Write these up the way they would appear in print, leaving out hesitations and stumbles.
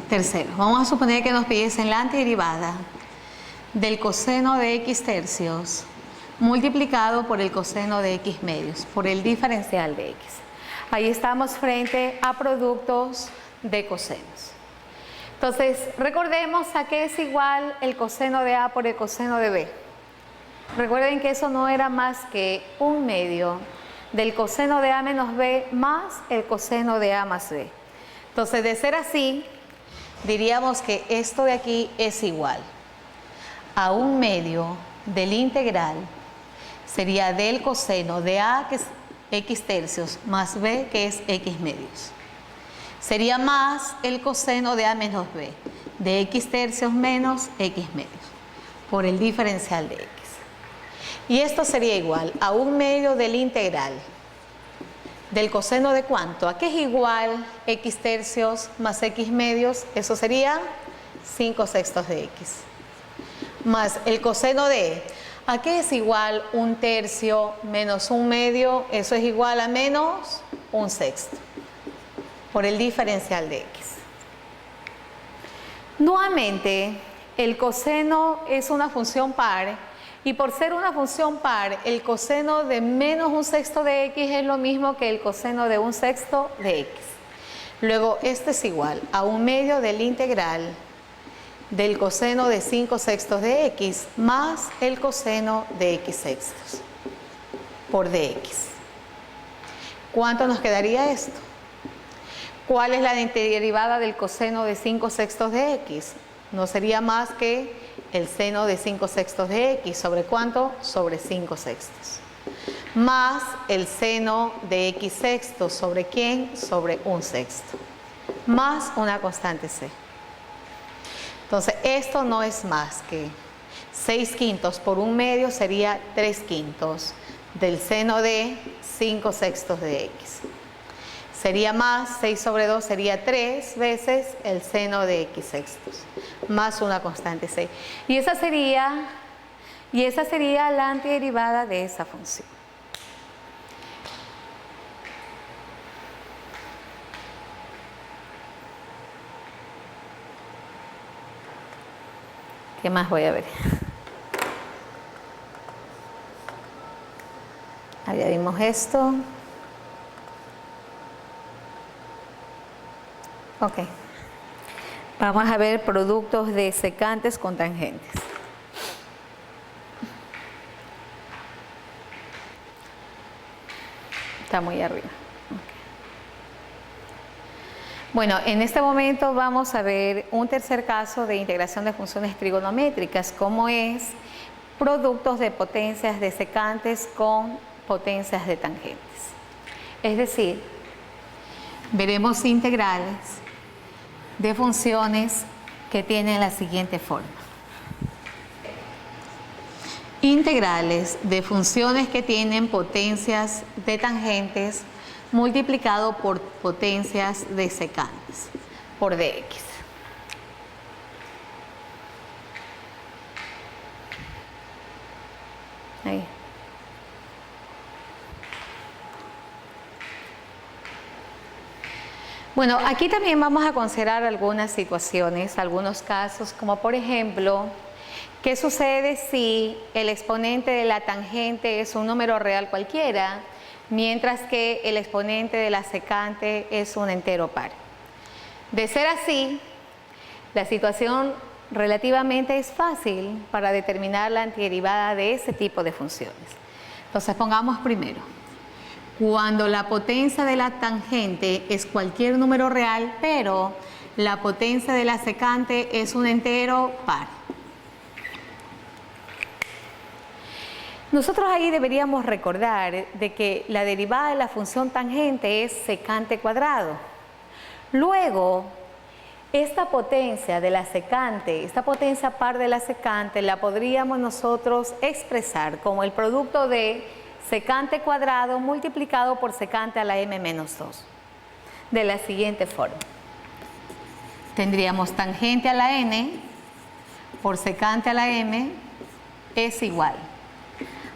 Tercero, vamos a suponer que nos pidiesen la antiderivada del coseno de x tercios multiplicado por el coseno de x medios, por el diferencial de x. Ahí estamos frente a productos de cosenos. Entonces, recordemos a qué es igual el coseno de A por el coseno de B. Recuerden que eso no era más que un medio del coseno de A menos B más el coseno de A más B. Entonces, de ser así, diríamos que esto de aquí es igual a un medio del integral, sería del coseno de A, que es x tercios, más B, que es x medios. Sería más el coseno de A menos B, de x tercios menos x medios, por el diferencial de x. Y esto sería igual a un medio del integral del coseno de ¿cuánto? ¿A qué es igual x tercios más x medios? Eso sería 5/6 de x. Más el coseno de, ¿a qué es igual un tercio menos un medio? Eso es igual a menos 1/6, por el diferencial de x. Nuevamente, el coseno es una función par, y por ser una función par, el coseno de menos 1/6 de x es lo mismo que el coseno de 1/6 de x. Luego, este es igual a un medio del integral del coseno de 5/6 de x más el coseno de x sextos por dx. ¿Cuánto nos quedaría esto? ¿Cuál es la derivada del coseno de 5/6 de x? No sería más que el seno de 5/6 de x. ¿Sobre cuánto? Sobre 5/6. Más el seno de x sextos. ¿Sobre quién? Sobre 1/6. Más una constante c. Entonces, esto no es más que 6/5 por un medio sería 3/5 del seno de 5/6 de x. Sería más 6/2 sería 3 veces el seno de x sextos, más una constante c. Y esa sería la antiderivada de esa función. ¿Qué más voy a ver? Ya vimos esto. Ok. Vamos a ver productos de secantes con tangentes. Está muy arriba. Bueno, en este momento vamos a ver un tercer caso de integración de funciones trigonométricas, como es productos de potencias de secantes con potencias de tangentes. Es decir, veremos integrales de funciones que tienen la siguiente forma. Integrales de funciones que tienen potencias de tangentes multiplicado por potencias de secantes, por dx. Ahí. Bueno, aquí también vamos a considerar algunas situaciones, algunos casos, como por ejemplo, ¿qué sucede si el exponente de la tangente es un número real cualquiera, mientras que el exponente de la secante es un entero par? De ser así, la situación relativamente es fácil para determinar la antiderivada de ese tipo de funciones. Entonces, pongamos primero, cuando la potencia de la tangente es cualquier número real, pero la potencia de la secante es un entero par. Nosotros ahí deberíamos recordar de que la derivada de la función tangente es secante cuadrado. Luego, esta potencia de la secante, esta potencia par de la secante, la podríamos nosotros expresar como el producto de secante cuadrado multiplicado por secante a la m menos 2. De la siguiente forma. Tendríamos tangente a la n por secante a la m es igual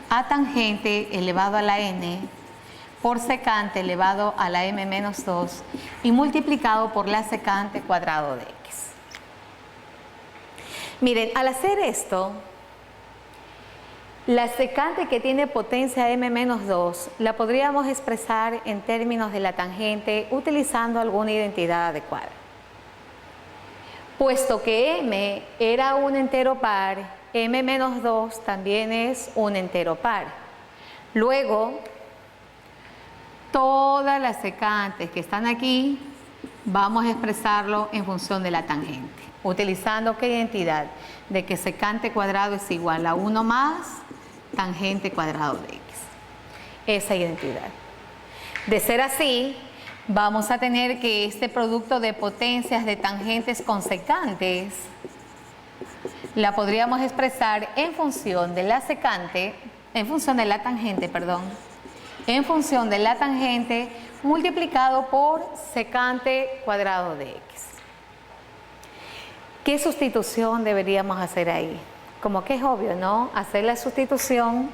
a tangente elevado a la n por secante elevado a la m menos 2 y multiplicado por la secante cuadrado de x. Miren, al hacer esto, la secante que tiene potencia m-2 la podríamos expresar en términos de la tangente utilizando alguna identidad adecuada. Puesto que m era un entero par, m-2 también es un entero par. Luego, todas las secantes que están aquí, vamos a expresarlo en función de la tangente, utilizando ¿qué identidad? De que secante cuadrado es igual a 1 más tangente cuadrado de x. Esa identidad. De ser así, vamos a tener que este producto de potencias de tangentes con secantes la podríamos expresar en función de la secante, en función de la tangente, perdón, en función de la tangente multiplicado por secante cuadrado de x. ¿Qué sustitución deberíamos hacer ahí? Como que es obvio, ¿no? Hacer la sustitución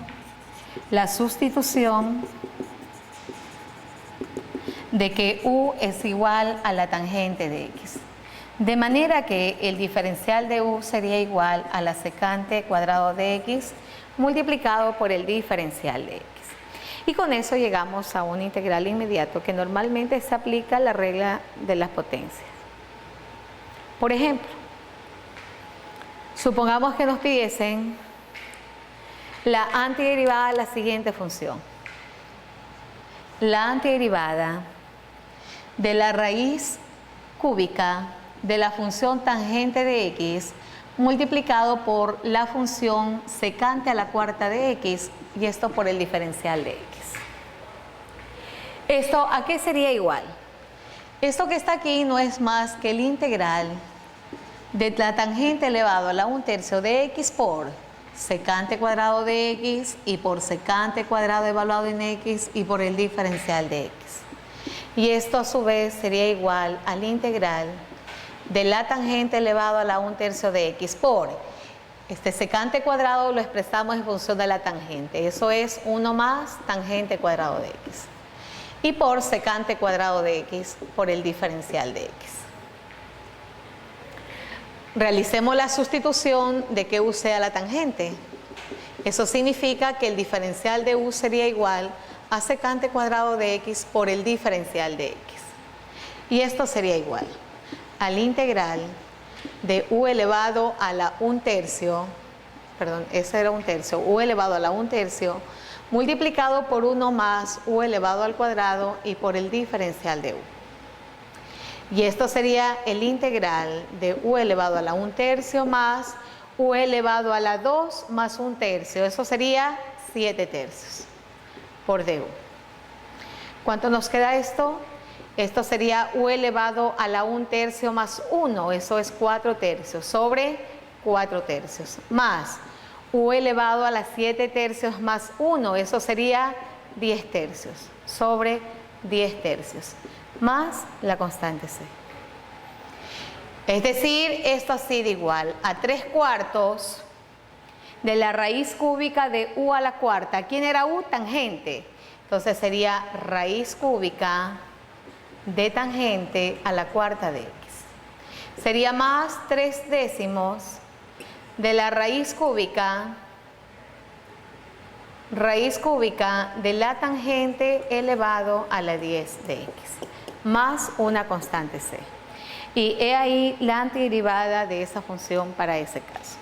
de que u es igual a la tangente de x. De manera que el diferencial de u sería igual a la secante cuadrado de x multiplicado por el diferencial de x. Y con eso llegamos a un integral inmediato que normalmente se aplica la regla de las potencias. Por ejemplo, supongamos que nos pidiesen la antiderivada de la siguiente función. La antiderivada de la raíz cúbica de la función tangente de x multiplicado por la función secante a la cuarta de x y esto por el diferencial de x. ¿Esto a qué sería igual? Esto que está aquí no es más que el integral de la tangente elevado a la 1/3 de x por secante cuadrado de x y por secante cuadrado evaluado en x y por el diferencial de x. Y esto a su vez sería igual al integral de la tangente elevado a la 1/3 de x por este secante cuadrado lo expresamos en función de la tangente. Eso es 1 más tangente cuadrado de x. Y por secante cuadrado de x por el diferencial de x. Realicemos la sustitución de que u sea la tangente. Eso significa que el diferencial de u sería igual a secante cuadrado de x por el diferencial de x. Y esto sería igual al integral de u elevado a la 1/3, perdón, ese era 1/3, u elevado a la 1/3 multiplicado por 1 más u elevado al cuadrado y por el diferencial de u. Y esto sería el integral de u elevado a la 1/3 más u elevado a la 2 más 1/3. Eso sería 7/3 por du. ¿Cuánto nos queda esto? Esto sería u elevado a la 1/3 más 1. Eso es 4/3 sobre 4/3 más u elevado a la 7/3 más 1. Eso sería 10/3 sobre 10/3 más la constante c. Es decir, esto ha sido igual a 3/4 de la raíz cúbica de u a la cuarta. ¿Quién era u? Tangente. Entonces sería raíz cúbica de tangente a la cuarta de x. Sería más 3/10 de la raíz cúbica de la tangente elevado a la 10 de x, más una constante c. Y he ahí la antiderivada de esa función para ese caso.